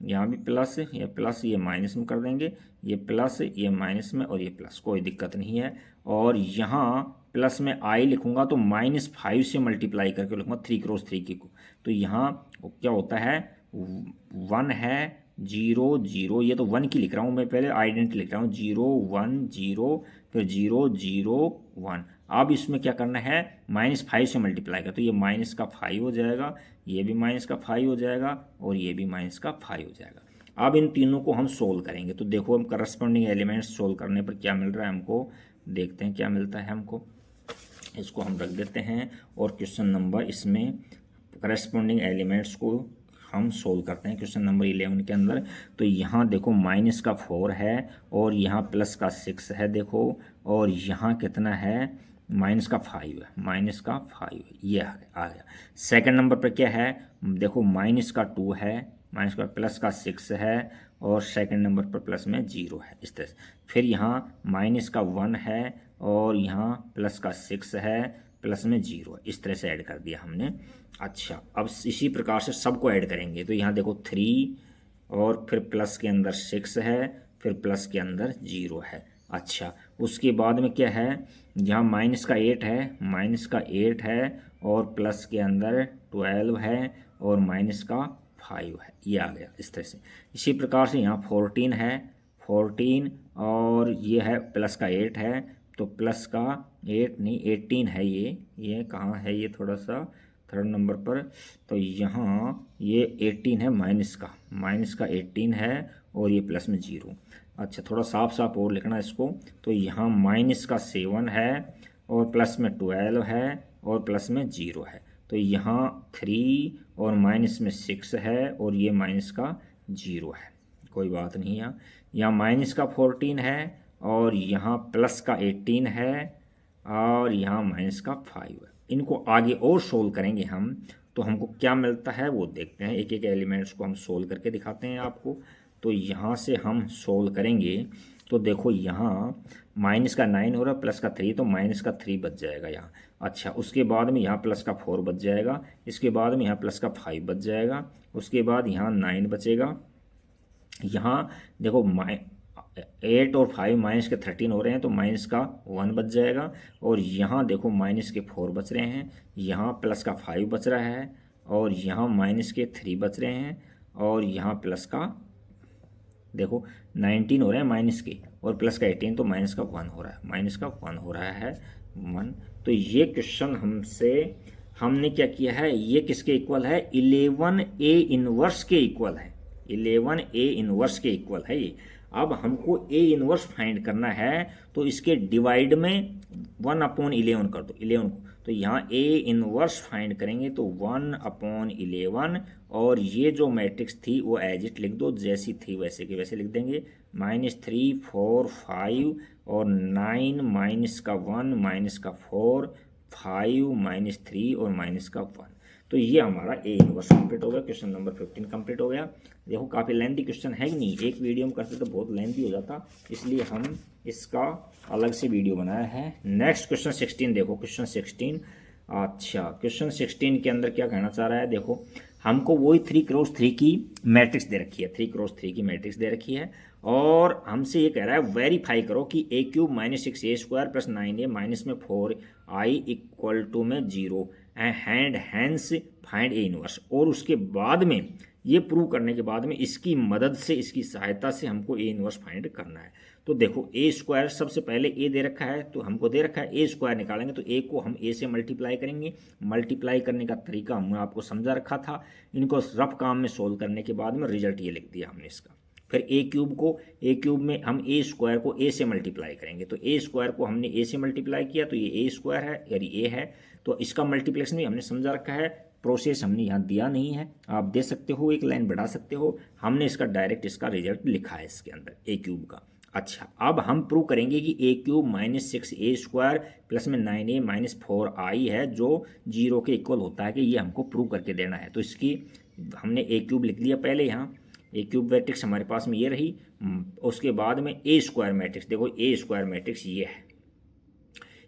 यहाँ भी प्लस, ये प्लस, ये माइनस में कर देंगे, ये प्लस, ये माइनस में, और ये प्लस, कोई दिक्कत नहीं है। और यहाँ प्लस में आई लिखूंगा तो -5 से मल्टीप्लाई करके लिखूंगा 3 क्रॉस 3 की को, तो यहाँ क्या होता है 1 है 0 0, ये तो 1 की लिख रहा हूँ मैं, पहले आइडेंटिटी लिख रहा हूँ 0 1 0, फिर 0 0 1। अब इसमें क्या करना है -5 से मल्टीप्लाई कर, तो ये माइनस का 5 हो जाएगा, ये भी माइनस का 5 हो जाएगा, और ये भी माइनस का 5 हो जाएगा। अब इन तीनों को हम सोल्व करेंगे, तो देखो हम करस्पॉन्डिंग एलिमेंट्स सोल्व करने पर क्या मिल रहा है हमको, देखते हैं क्या मिलता है हमको। इसको हम रख देते हैं, और क्वेश्चन नंबर इसमें करस्पॉन्डिंग एलिमेंट्स को हम सोल्व करते हैं क्वेश्चन नंबर 11 के अंदर। तो यहाँ देखो माइनस का 4 है, और यहाँ प्लस का 6 है देखो, और यहाँ कितना है माइनस का 5 है, माइनस का 5 ये आ गया। सेकंड नंबर पर क्या है, देखो माइनस का 2 है, माइनस का प्लस का 6 है, और सेकंड नंबर पर प्लस में 0 है, इस तरह से। फिर यहाँ माइनस का 1 है, और यहाँ प्लस का 6 है, प्लस में 0 है, इस तरह से ऐड कर दिया हमने। अच्छा, अब इसी प्रकार से सबको ऐड करेंगे, तो यहाँ देखो 3, और फिर प्लस के अंदर 6 है, फिर प्लस के अंदर 0 है। अच्छा, उसके बाद में क्या है, यहाँ माइनस का 8 है, माइनस का 8 है, और प्लस के अंदर 12 है, और माइनस का 5 है, ये आ गया इस तरह से। इसी प्रकार से यहाँ 14 है, 14, और ये है प्लस का 8 है, तो प्लस का 8 नहीं 18 है, ये कहाँ है, ये थोड़ा सा थर्ड नंबर पर, तो यहाँ ये 18 है, माइनस का 18 है, और ये प्लस में 0। अच्छा, थोड़ा साफ साफ और लिखना इसको, तो यहाँ माइनस का 7 है, और प्लस में 12 है, और प्लस में 0 है, तो यहाँ 3 और माइनस में 6 है, और ये माइनस का 0 है, कोई बात नहीं। यहाँ माइनस का 14 है, और यहाँ प्लस का 18 है, और यहाँ माइनस का 5 है। इनको आगे और सोल्व करेंगे हम, तो हमको क्या मिलता है वो देखते हैं। एक एक एलिमेंट्स को हम सोल्व करके दिखाते हैं आपको। तो यहाँ से हम सोल्व करेंगे, तो देखो यहाँ माइनस का 9 हो रहा है, प्लस का 3, तो माइनस का 3 बच जाएगा यहाँ। अच्छा, उसके बाद में यहाँ प्लस का 4 बच जाएगा, इसके बाद में यहाँ प्लस का 5 बच जाएगा, उसके बाद यहाँ 9 बचेगा। यहाँ देखो 8 और 5 माइनस के 13 हो रहे हैं, तो माइनस का 1 बच जाएगा, और यहाँ देखो माइनस के 4 बच रहे हैं, यहाँ प्लस का 5 बच रहा है, और यहाँ माइनस के 3 बच रहे हैं, और यहाँ प्लस का देखो 19 हो रहे हैं माइनस के, और प्लस का 18, तो माइनस का 1 हो रहा है, माइनस का 1 हो रहा है 1। तो ये क्वेश्चन हमने क्या किया है, ये किसके इक्वल है, 11A इनवर्स के इक्वल है, 11A इनवर्स के इक्वल है ये। अब हमको A इनवर्स फाइंड करना है, तो इसके डिवाइड में 1/11 कर दो, 11 को, तो यहाँ A इनवर्स फाइंड करेंगे तो 1/11, और ये जो मैट्रिक्स थी वो एज इट लिख दो, जैसी थी वैसे के वैसे लिख देंगे। -3 4 5 और 9 माइनस का 1 माइनस का 4 5 -3 और माइनस का 1। तो ये हमारा ए इनवर्स कंप्लीट हो गया। क्वेश्चन नंबर 15 कंप्लीट हो गया। देखो काफ़ी लेंथी क्वेश्चन है कि नहीं, एक वीडियो में करते तो बहुत लेंथी हो जाता, इसलिए हम इसका अलग से वीडियो बनाया है। नेक्स्ट क्वेश्चन 16 देखो, क्वेश्चन 16। अच्छा, क्वेश्चन 16 के अंदर क्या कहना चाह रहा है, देखो हमको वही 3x3 की मैट्रिक्स दे रखी है, 3x3 की मैट्रिक्स दे रखी है, और हमसे ये कह रहा है वेरीफाई करो कि a³ - 6a² + 9a माइनस में 4i = में 0 and hence find A inverse. और उसके बाद में ये प्रूव करने के बाद में इसकी मदद से, इसकी सहायता से हमको ए इनवर्स फाइंड करना है। तो देखो a² सबसे पहले a दे रखा है, तो हमको दे रखा है a² निकालेंगे, तो a को हम a से मल्टीप्लाई करेंगे। मल्टीप्लाई करने का तरीका हमने आपको समझा रखा था। इनको रफ काम में सोल्व करने के बाद में रिजल्ट ये लिख दिया हमने इसका। फिर a³ में हम a² को a से मल्टीप्लाई करेंगे, तो a² को हमने a से मल्टीप्लाई किया, तो ये a² है, यानी a है, तो इसका मल्टीप्लिकेशन भी हमने समझा रखा है। प्रोसेस हमने यहाँ दिया नहीं है, आप दे सकते हो, एक लाइन बढ़ा सकते हो। हमने इसका डायरेक्ट इसका रिजल्ट लिखा है इसके अंदर a³ का। अच्छा, अब हम प्रूव करेंगे कि a³ - 6a² + में 9a - 4i है, जो 0 के इक्वल होता है, कि ये हमको प्रूव करके देना है। तो इसकी हमने a³ लिख लिया पहले, यहाँ a³ मैट्रिक्स हमारे पास में ये रही। उसके बाद में a² मैट्रिक्स, देखो a² मैट्रिक्स ये है,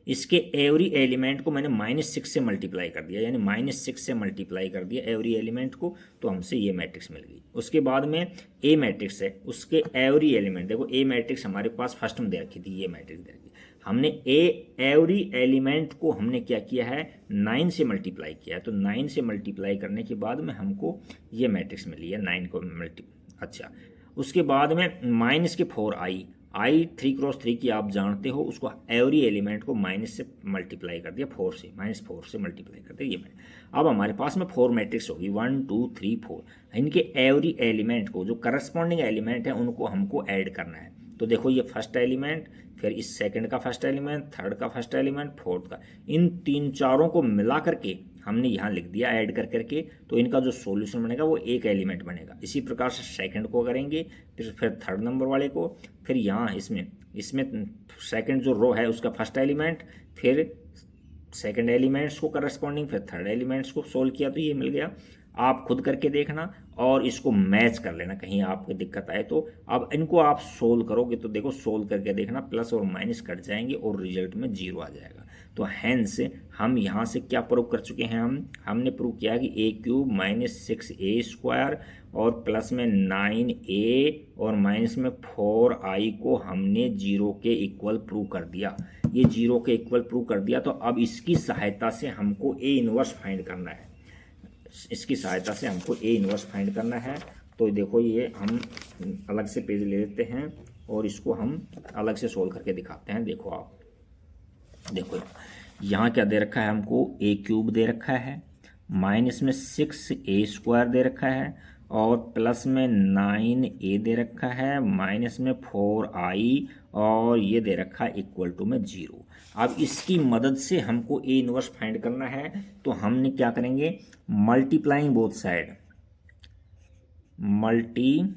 इसके एवरी एलिमेंट को मैंने -6 से मल्टीप्लाई कर दिया, यानी -6 से मल्टीप्लाई कर दिया एवरी एलिमेंट को, तो हमसे ये मैट्रिक्स मिल गई। उसके बाद में ए मैट्रिक्स है, उसके एवरी एलिमेंट, देखो ए मैट्रिक्स हमारे पास फर्स्ट में दे रखी थी, ये मैट्रिक्स दे रखी। हमने एवरी एलिमेंट को हमने क्या किया है, 9 से मल्टीप्लाई किया है, तो 9 से मल्टीप्लाई करने के बाद में हमको ये मैट्रिक्स मिली है, 9 को अच्छा, उसके बाद में माइनस के 4i, 3x3 की आप जानते हो, उसको एवरी एलिमेंट को माइनस से मल्टीप्लाई कर दिया, 4 से, -4 से मल्टीप्लाई कर दिया ये मैट्रिक्स। अब हमारे पास में 4 मैट्रिक्स होगी, 1 2 3 4। इनके एवरी एलिमेंट को, जो करस्पॉन्डिंग एलिमेंट है, उनको हमको ऐड करना है। तो देखो ये फर्स्ट एलिमेंट, फिर इस सेकंड का फर्स्ट एलिमेंट, थर्ड का फर्स्ट एलिमेंट, फोर्थ का, इन 3-4 को मिला करके हमने यहाँ लिख दिया ऐड कर करके। तो इनका जो सॉल्यूशन बनेगा वो एक एलिमेंट बनेगा। इसी प्रकार से सेकंड को करेंगे, फिर थर्ड नंबर वाले को, फिर यहाँ इसमें इसमें सेकंड जो रो है उसका फर्स्ट एलिमेंट, फिर सेकंड एलिमेंट्स को करस्पॉन्डिंग, फिर थर्ड एलिमेंट्स को सोल्व किया तो ये मिल गया। आप खुद करके देखना और इसको मैच कर लेना, कहीं आपको दिक्कत आए तो। अब इनको आप सोल्व करोगे तो देखो सोल्व करके देखना, प्लस और माइनस कट जाएंगे और रिजल्ट में 0 आ जाएगा। तो हैंस हम यहाँ से क्या प्रूव कर चुके हैं, हमने प्रूव किया कि a³ माइनस 6a² और प्लस में 9a और माइनस में 4i को हमने 0 के इक्वल प्रूव कर दिया। ये 0 के इक्वल प्रूव कर दिया। तो अब इसकी सहायता से हमको a इनवर्स फाइंड करना है, इसकी सहायता से हमको a इनवर्स फाइंड करना है। तो देखो ये हम अलग से पेज ले लेते हैं और इसको हम अलग से सोल्व करके दिखाते हैं। देखो आप देखो यहाँ क्या दे रखा है, हमको a³ दे रखा है, माइनस में 6a² दे रखा है और प्लस में 9a दे रखा है, माइनस में 4i और ये दे रखा है इक्वल टू में 0। अब इसकी मदद से हमको a इनवर्स फाइंड करना है। तो हमने क्या करेंगे, multiplying both side, multiplying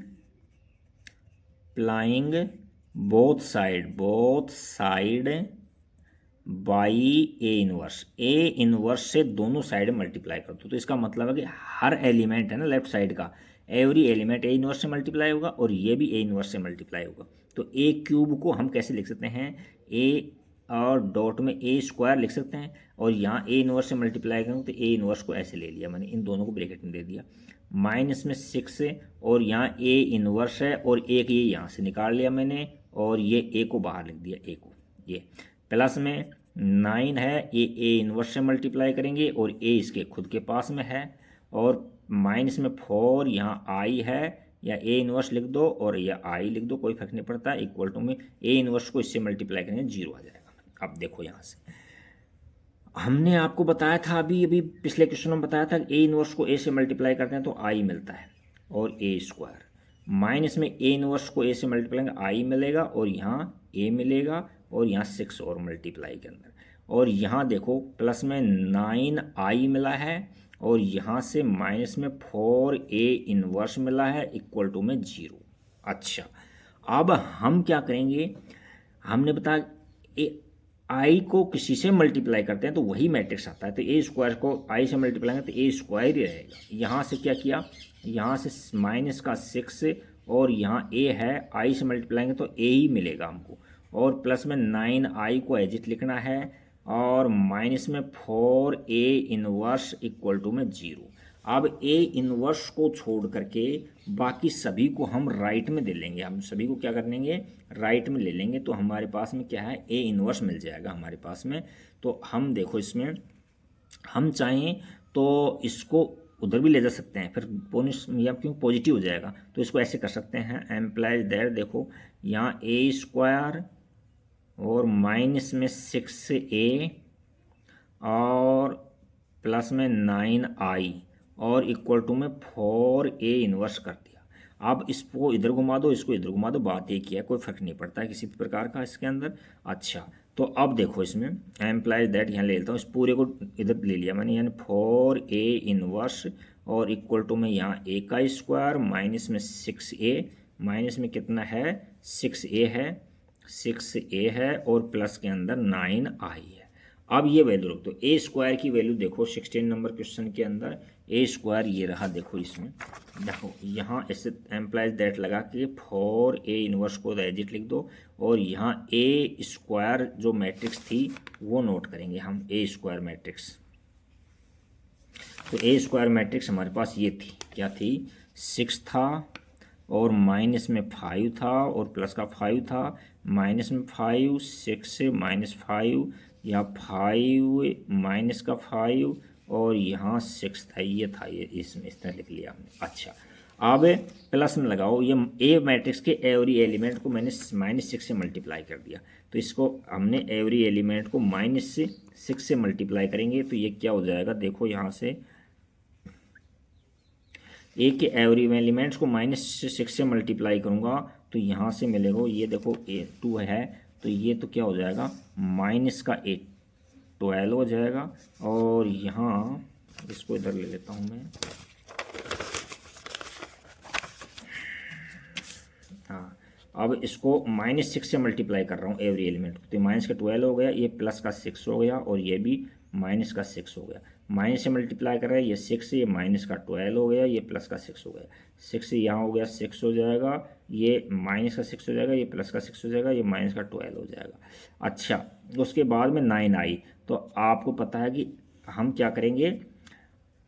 both side by A inverse से दोनों साइड मल्टीप्लाई कर दो। तो इसका मतलब है कि हर एलिमेंट है ना लेफ्ट साइड का, एवरी एलिमेंट ए इनवर्स से मल्टीप्लाई होगा और ये भी ए इनवर्स से मल्टीप्लाई होगा। तो a³ को हम कैसे लिख सकते हैं, a और डॉट में a² लिख सकते हैं और यहाँ a इनवर्स से मल्टीप्लाई करेंगे तो a इनवर्स को ऐसे ले लिया मैंने, इन दोनों को ब्रैकेट में दे दिया, माइनस में 6 और यहाँ a इनवर्स है और एक ये यहाँ से निकाल लिया मैंने और ये a को बाहर लिख दिया, a को, ये प्लस में 9 है, ये a इनवर्स से मल्टीप्लाई करेंगे और a इसके खुद के पास में है और माइनस में 4 यहाँ i है, या a इनवर्स लिख दो और या i लिख दो, कोई फर्क नहीं पड़ता, इक्वल टू में a इनवर्स को इससे मल्टीप्लाई करेंगे 0 आ जाएगा। अब देखो यहाँ से हमने आपको बताया था, अभी पिछले क्वेश्चन में बताया था कि a इनवर्स को a से मल्टीप्लाई करते हैं तो i मिलता है और a², माइनस में a इनवर्स को a से मल्टीप्लाई करेंगे i मिलेगा और यहाँ a मिलेगा और यहाँ 6 और मल्टीप्लाई के अंदर, और यहाँ देखो प्लस में 9i मिला है और यहाँ से माइनस में 4a इनवर्स मिला है इक्वल टू में 0। अच्छा, अब हम क्या करेंगे, हमने बताया i को किसी से मल्टीप्लाई करते हैं तो वही मैट्रिक्स आता है, तो a² को i से मल्टीप्लाई करें तो a² ही रहेगा। यहाँ से क्या किया, यहाँ से माइनस का 6 और यहाँ a है, i से मल्टीप्लाई करें तो a ही मिलेगा हमको, और प्लस में 9i को एजिट लिखना है और माइनस में 4a इनवर्स इक्वल टू में 0। अब a इनवर्स को छोड़ करके बाकी सभी को हम राइट में दे लेंगे, हम सभी को क्या कर लेंगे, राइट में ले लेंगे, तो हमारे पास में क्या है, a इनवर्स मिल जाएगा हमारे पास में। तो हम देखो इसमें हम चाहें तो इसको उधर भी ले जा सकते हैं, फिर बोनस या क्यों पॉजिटिव हो जाएगा, तो इसको ऐसे कर सकते हैं, एम्प्लाइज दैट, देखो यहाँ a² और माइनस में 6a और प्लस में 9i और इक्वल टू में 4a इनवर्स कर दिया। अब इसको इधर घुमा दो, इसको इधर घुमा दो, बात एक ही है, कोई फर्क नहीं पड़ता है किसी भी प्रकार का इसके अंदर। अच्छा, तो अब देखो इसमें एम्प्लाइज दैट यहाँ ले लेता हूँ, इस पूरे को इधर ले लिया मैंने, यानी 4a इनवर्स और इक्वल टू में यहाँ a का स्क्वायर माइनस में 6a, माइनस में कितना है 6a है और प्लस के अंदर 9i है। अब ये वैल्यू रख दो, a² की वैल्यू देखो 16 नंबर क्वेश्चन के अंदर a² ये रहा, देखो इसमें देखो यहाँ ऐसे एम्प्लाइज दैट लगा के 4a इनवर्स को एजिट लिख दो और यहाँ a² जो मैट्रिक्स थी वो नोट करेंगे हम, a² मैट्रिक्स। तो a² मैट्रिक्स हमारे पास ये थी, क्या थी, 6 था और माइनस में 5 था और प्लस का 5 था, माइनस में 5, 6 से माइनस 5, या 5 माइनस का 5 और यहाँ 6 था, ये था, ये इसमें इस तरह लिख लिया हमने। अच्छा, अब प्लस में लगाओ, ये ए मैट्रिक्स के एवरी एलिमेंट को मैंने -6 से मल्टीप्लाई कर दिया, तो इसको हमने एवरी एलिमेंट को -6 से मल्टीप्लाई करेंगे तो ये क्या हो जाएगा, देखो यहाँ से ए के एवरी एलिमेंट्स को -6 से मल्टीप्लाई करूँगा तो यहाँ से मिलेगा, ये देखो a2 है तो ये तो क्या हो जाएगा, माइनस का 12 हो जाएगा, और यहाँ इसको इधर ले लेता हूँ मैं, हाँ, अब इसको -6 से मल्टीप्लाई कर रहा हूँ एवरी एलिमेंट, तो माइनस का 12 हो गया, ये प्लस का 6 हो गया, और ये भी माइनस का 6 हो गया। माइनस से मल्टीप्लाई कर रहा है, ये 6 ये माइनस का 12 हो गया, ये प्लस का 6 हो गया। 6 यहाँ हो गया 6 हो जाएगा, ये माइनस का 6 हो जाएगा, ये प्लस का 6 हो जाएगा, ये माइनस का 12 हो जाएगा। अच्छा, उसके बाद में 9 आई, तो आपको पता है कि हम क्या करेंगे,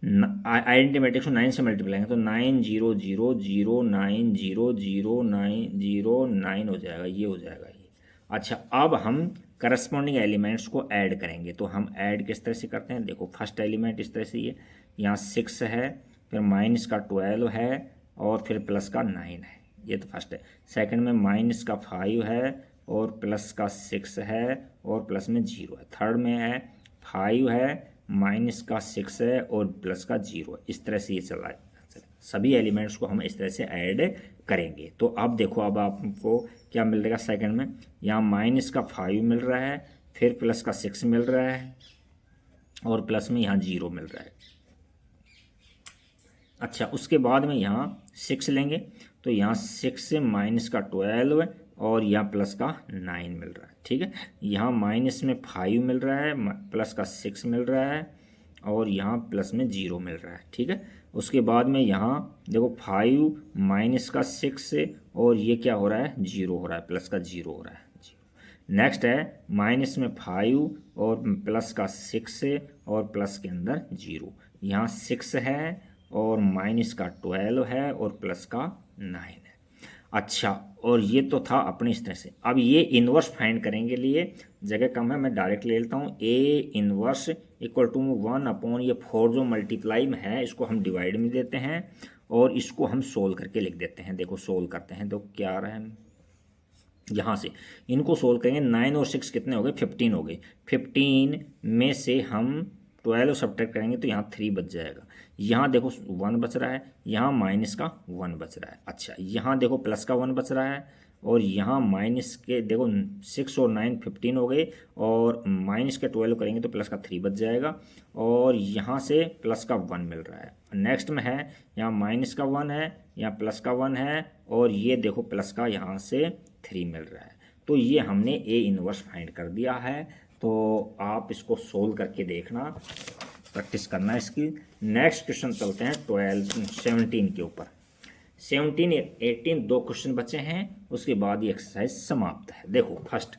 आइडेंटिटी मैट्रिक्स को 9 से मल्टीप्लाई करेंगे, तो 9 0 0 0 9 0 0 9 0 9 हो जाएगा, ये हो जाएगा ये। अच्छा, अब हम करस्पॉन्डिंग एलिमेंट्स को ऐड करेंगे, तो हम ऐड किस तरह से करते हैं, देखो फर्स्ट एलिमेंट इस तरह से, ये यहाँ 6 है, फिर माइनस का 12 है, और फिर प्लस का 9 है, ये तो फर्स्ट है। सेकंड में माइनस का 5 है, और प्लस का 6 है, और प्लस में 0 है। थर्ड में है 5 है, माइनस का 6 है, और प्लस का 0 है। इस तरह से ये चला है, सभी एलिमेंट्स को हम इस तरह से ऐड करेंगे। तो अब देखो, अब आपको क्या मिल रहेगा सेकंड में, यहाँ माइनस का 5 मिल रहा है, फिर प्लस का 6 मिल रहा है, और प्लस में यहाँ 0 मिल रहा है। अच्छा, उसके बाद में यहाँ 6 लेंगे, तो यहाँ 6 से माइनस का 12, और यहाँ प्लस का 9 मिल रहा है, ठीक है। यहाँ माइनस में 5 मिल रहा है, प्लस का 6 मिल रहा है, और यहाँ प्लस में 0 मिल रहा है, ठीक है। उसके बाद में यहाँ देखो 5 माइनस का 6 से, और ये क्या हो रहा है, 0 हो रहा है, प्लस का 0 हो रहा है। नेक्स्ट है माइनस में 5 और प्लस का 6 से, और प्लस के अंदर 0, यहाँ 6 है, और माइनस का 12 है, और प्लस का 9 है। अच्छा, और ये तो था अपने इस तरह से। अब ये इन्वर्स फाइंड करेंगे लिए जगह कम है, मैं डायरेक्ट ले लेता हूँ। ए इन्वर्स इक्वल टू 1 ये 4 जो मल्टीप्लाई में है, इसको हम डिवाइड में देते हैं, और इसको हम सोल्व करके लिख देते हैं। देखो सोल्व करते हैं, तो क्या आ रहा है, यहाँ से इनको सोल्व करेंगे। 9 और 6 कितने हो गए, 15 हो गए। 15 में से हम 12 सब्ट्रैक्ट करेंगे, तो यहाँ 3 बच जाएगा। यहाँ देखो 1 बच रहा है, यहाँ माइनस का 1 बच रहा है। अच्छा, यहाँ देखो प्लस का 1 बच रहा है, और यहाँ माइनस के देखो 6 और 9 15 हो गए, और माइनस के 12 करेंगे तो प्लस का 3 बच जाएगा, और यहाँ से प्लस का 1 मिल रहा है। नेक्स्ट में है यहाँ माइनस का 1 है, यहाँ प्लस का 1 है, और ये देखो प्लस का यहाँ से 3 मिल रहा है। तो ये हमने ए इन्वर्स फाइंड कर दिया है। तो आप इसको सोल्व करके देखना, प्रैक्टिस करना इसकी। नेक्स्ट क्वेश्चन चलते हैं 17 के ऊपर। 17 18 दो क्वेश्चन बचे हैं, उसके बाद ये एक्सरसाइज समाप्त है। देखो first,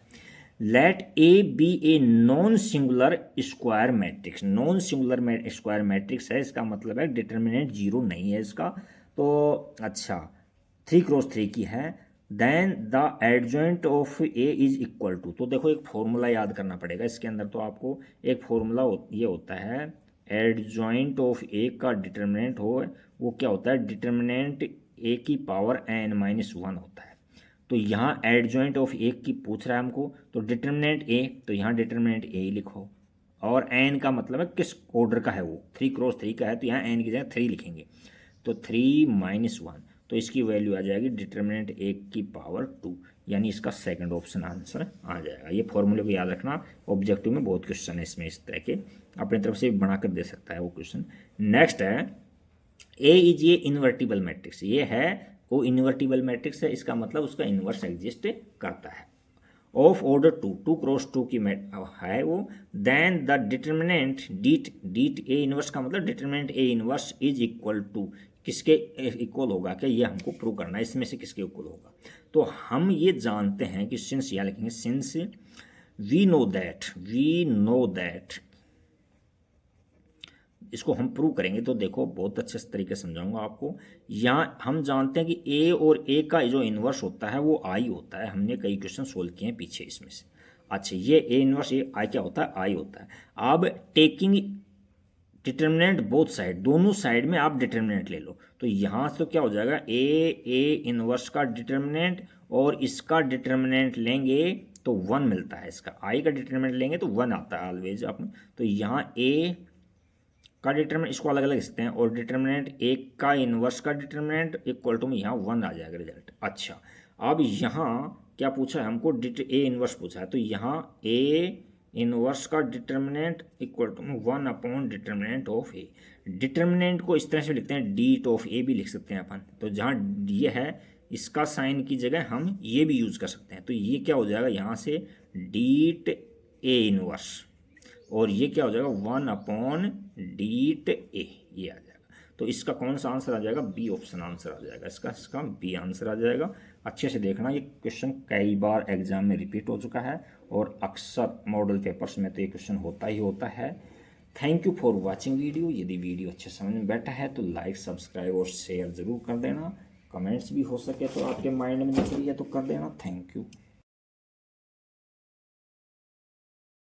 let A be a non singular square matrix. Non singular square matrix है, इसका मतलब है डिटर्मिनेंट 0 नहीं है इसका। तो अच्छा, 3x3 की है। Then the adjoint of A is equal to, तो देखो एक फॉर्मूला याद करना पड़ेगा इसके अंदर। तो आपको एक फॉर्मूला ये होता है, एडजॉइंट ऑफ ए का डिटर्मिनेंट हो, वो क्या होता है, डिटर्मिनेंट ए की पावर n-1 होता है। तो यहाँ एडजॉइंट ऑफ ए की पूछ रहा है हमको, तो डिटर्मिनेंट ए, तो यहाँ डिटर्मिनेंट ए ही लिखो, और n का मतलब है किस ऑर्डर का है वो, 3x3 का है, तो यहाँ n की जगह 3 लिखेंगे। तो 3-1, तो इसकी वैल्यू आ जाएगी डिटर्मिनेंट 1 की पावर 2, यानी इसका सेकंड ऑप्शन आंसर आ जाएगा। ये फॉर्मूले को याद रखना, ऑब्जेक्टिव में बहुत क्वेश्चन है इसमें इस तरह के, अपनी तरफ से बना कर दे सकता है वो क्वेश्चन। नेक्स्ट है ए इज ये इन्वर्टिबल मैट्रिक्स, ये है वो इन्वर्टिबल मैट्रिक्स है, इसका मतलब उसका इन्वर्स एग्जिस्ट करता है। ऑफ ऑर्डर 2x2 की है वो। Then the determinant det A inverse का मतलब determinant A inverse is equal to, किसके इक्वल होगा, क्या ये हमको प्रूव करना है, इसमें से किसके इक्वल होगा। तो हम ये जानते हैं कि सिंस, यहाँ लिखेंगे सिंस वी नो दैट, इसको हम प्रूव करेंगे। तो देखो बहुत अच्छे तरीके से समझाऊंगा आपको। यहाँ हम जानते हैं कि ए और ए का जो इन्वर्स होता है वो आई होता है, हमने कई क्वेश्चन सोल्व किए हैं पीछे इसमें से। अच्छा, ये ए इन्वर्स ए आई क्या होता है, आई होता है। अब टेकिंग डिटर्मिनेंट बोथ साइड, दोनों साइड में आप डिटर्मिनेंट ले लो, तो यहाँ से तो क्या हो जाएगा, ए इन्वर्स का डिटर्मिनेंट और इसका डिटर्मिनेंट लेंगे तो 1 मिलता है, इसका आई का डिटर्मिनेंट लेंगे तो 1 आता है ऑलवेज अपने। तो यहाँ ए का डिटर्मिनेंट, इसको अलग अलग लिखते हैं, और डिटर्मिनेंट एक का इन्वर्स का डिटर्मिनेंट इक्वल टू में यहाँ 1 आ जाएगा रिजल्ट। अच्छा, अब यहाँ क्या पूछा है हमको, ए इन्वर्स पूछा है, तो यहाँ ए इन्वर्स का determinant equal to 1 determinant of A. Determinant को इस तरह से लिखते हैं, डीट ऑफ ए भी लिख सकते हैं अपन। तो जहाँ ये है इसका साइन की जगह हम ये भी यूज़ कर सकते हैं। तो ये क्या हो जाएगा, यहाँ से डीट ए इनवर्स, और ये क्या हो जाएगा 1/डीट ए, ये आ जाएगा। तो इसका कौन सा आंसर आ जाएगा, बी ऑप्शन आंसर आ जाएगा इसका बी आंसर आ जाएगा। अच्छे से देखना, ये क्वेश्चन कई बार एग्जाम में रिपीट हो चुका है और अक्सर मॉडल पेपर्स में तो ये क्वेश्चन होता ही होता है। Thank you for watching video. यदि वीडियो अच्छे समझ में बैठा है तो लाइक, सब्सक्राइब और शेयर ज़रूर कर देना। कमेंट्स भी हो सके तो आपके माइंड में निकली है तो कर देना। Thank you.